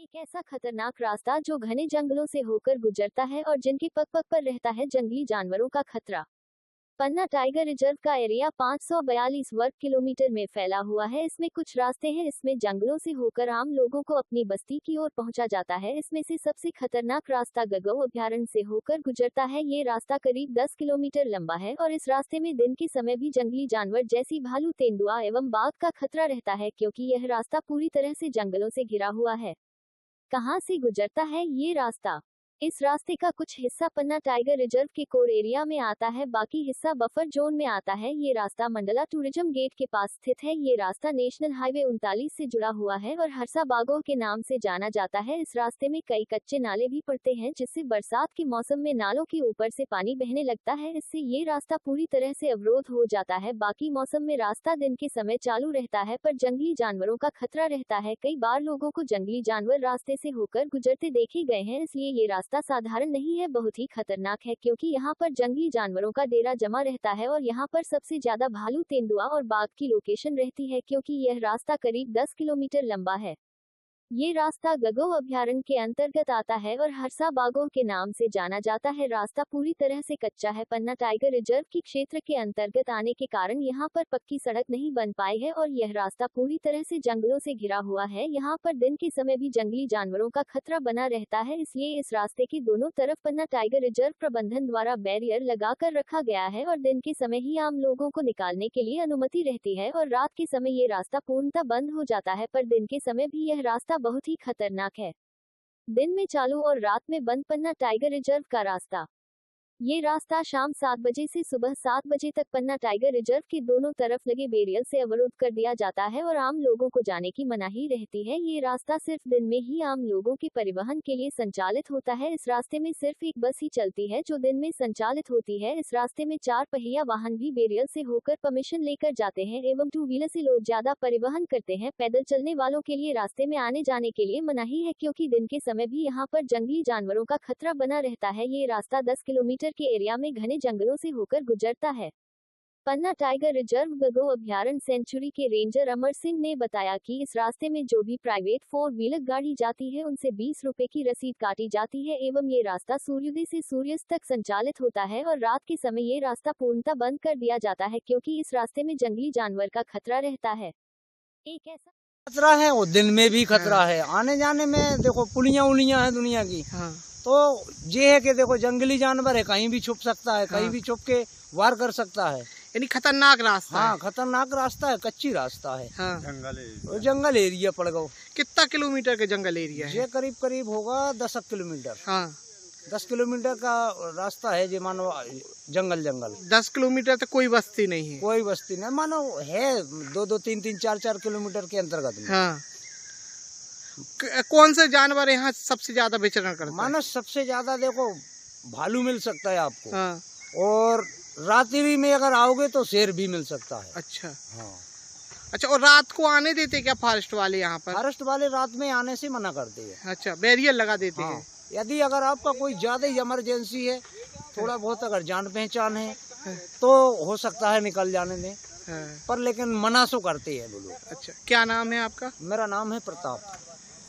एक ऐसा खतरनाक रास्ता जो घने जंगलों से होकर गुजरता है और जिनके पग पग पर रहता है जंगली जानवरों का खतरा। पन्ना टाइगर रिजर्व का एरिया 542 वर्ग किलोमीटर में फैला हुआ है। इसमें कुछ रास्ते हैं, इसमें जंगलों से होकर आम लोगों को अपनी बस्ती की ओर पहुंचा जाता है। इसमें से सबसे खतरनाक रास्ता गगो अभयारण्य से होकर गुजरता है। ये रास्ता करीब 10 किलोमीटर लंबा है और इस रास्ते में दिन के समय भी जंगली जानवर जैसी भालू, तेंदुआ एवं बाघ का खतरा रहता है, क्योंकि यह रास्ता पूरी तरह से जंगलों से घिरा हुआ है। कहां से गुजरता है ये रास्ता? इस रास्ते का कुछ हिस्सा पन्ना टाइगर रिजर्व के कोर एरिया में आता है, बाकी हिस्सा बफर जोन में आता है। ये रास्ता मंडला टूरिज्म गेट के पास स्थित है। ये रास्ता नेशनल हाईवे 39 से जुड़ा हुआ है और हरसा बागों के नाम से जाना जाता है। इस रास्ते में कई कच्चे नाले भी पड़ते हैं, जिससे बरसात के मौसम में नालों के ऊपर से पानी बहने लगता है। इससे ये रास्ता पूरी तरह से अवरोध हो जाता है। बाकी मौसम में रास्ता दिन के समय चालू रहता है, पर जंगली जानवरों का खतरा रहता है। कई बार लोगों को जंगली जानवर रास्ते से होकर गुजरते देखे गए हैं, इसलिए ये रास्ता साधारण नहीं है, बहुत ही खतरनाक है, क्योंकि यहाँ पर जंगली जानवरों का डेरा जमा रहता है और यहाँ पर सबसे ज्यादा भालू, तेंदुआ और बाघ की लोकेशन रहती है, क्योंकि यह रास्ता करीब 10 किलोमीटर लंबा है। ये रास्ता गगो अभयारण्य के अंतर्गत आता है और हरसा बागों के नाम से जाना जाता है। रास्ता पूरी तरह से कच्चा है। पन्ना टाइगर रिजर्व की क्षेत्र के अंतर्गत आने के कारण यहाँ पर पक्की सड़क नहीं बन पाई है और यह रास्ता पूरी तरह से जंगलों से घिरा हुआ है। यहाँ पर दिन के समय भी जंगली जानवरों का खतरा बना रहता है, इसलिए इस रास्ते के दोनों तरफ पन्ना टाइगर रिजर्व प्रबंधन द्वारा बैरियर लगा कर रखा गया है और दिन के समय ही आम लोगों को निकालने के लिए अनुमति रहती है और रात के समय ये रास्ता पूर्णतः बंद हो जाता है। पर दिन के समय भी यह रास्ता बहुत ही खतरनाक है। दिन में चालू और रात में बंद पन्ना टाइगर रिजर्व का रास्ता। ये रास्ता शाम 7 बजे से सुबह 7 बजे तक पन्ना टाइगर रिजर्व के दोनों तरफ लगे बैरियर से अवरुद्ध कर दिया जाता है और आम लोगों को जाने की मनाही रहती है। ये रास्ता सिर्फ दिन में ही आम लोगों के परिवहन के लिए संचालित होता है। इस रास्ते में सिर्फ एक बस ही चलती है जो दिन में संचालित होती है। इस रास्ते में 4 पहिया वाहन भी बैरियर से होकर परमिशन लेकर जाते हैं एवं 2 व्हीलर से लोग ज्यादा परिवहन करते हैं। पैदल चलने वालों के लिए रास्ते में आने जाने के लिए मनाही है, क्योंकि दिन के समय भी यहाँ पर जंगली जानवरों का खतरा बना रहता है। ये रास्ता 10 किलोमीटर के एरिया में घने जंगलों से होकर गुजरता है। पन्ना टाइगर रिजर्व गगो अभयारण्य सेंचुरी के रेंजर अमर सिंह ने बताया कि इस रास्ते में जो भी प्राइवेट 4 व्हीलर गाड़ी जाती है उनसे 20 रुपए की रसीद काटी जाती है एवं ये रास्ता सूर्योदय से सूर्यास्त तक संचालित होता है और रात के समय ये रास्ता पूर्णतः बंद कर दिया जाता है, क्योंकि इस रास्ते में जंगली जानवर का खतरा रहता है। एक ऐसा खतरा है वो दिन में भी खतरा है, आने जाने में देखो पुलियां उलियां है दुनिया की। तो ये है कि देखो जंगली जानवर है, कहीं भी छुप सकता है, कहीं भी छुप के वार कर सकता है। यानी खतरनाक रास्ता है। खतरनाक रास्ता है, कच्ची रास्ता है। जंगल एरिया पड़ गो। कितना किलोमीटर के जंगल एरिया है? ये करीब करीब होगा 10 किलोमीटर। 10 किलोमीटर का रास्ता है, जो मानो जंगल 10 किलोमीटर तक कोई बस्ती नहीं है? कोई बस्ती नहीं, मानो है 2-2, 3-3, 4-4 किलोमीटर के अंतर्गत में। कौन से जानवर यहाँ सबसे ज्यादा विचरण करते हैं? मानो सबसे ज्यादा देखो भालू मिल सकता है आपको, और रात्रि में अगर आओगे तो शेर भी मिल सकता है। अच्छा। अच्छा, और रात को आने देते क्या फॉरेस्ट वाले यहाँ पर? फॉरेस्ट वाले रात में आने से मना करते हैं। अच्छा, बैरियर लगा देते हैं। यदि अगर आपका कोई ज्यादा इमरजेंसी है, थोड़ा बहुत अगर जान पहचान है तो हो सकता है निकल जाने दें, पर लेकिन मना सो करते हैं वो लोग। अच्छा, क्या नाम है आपका? मेरा नाम है प्रताप।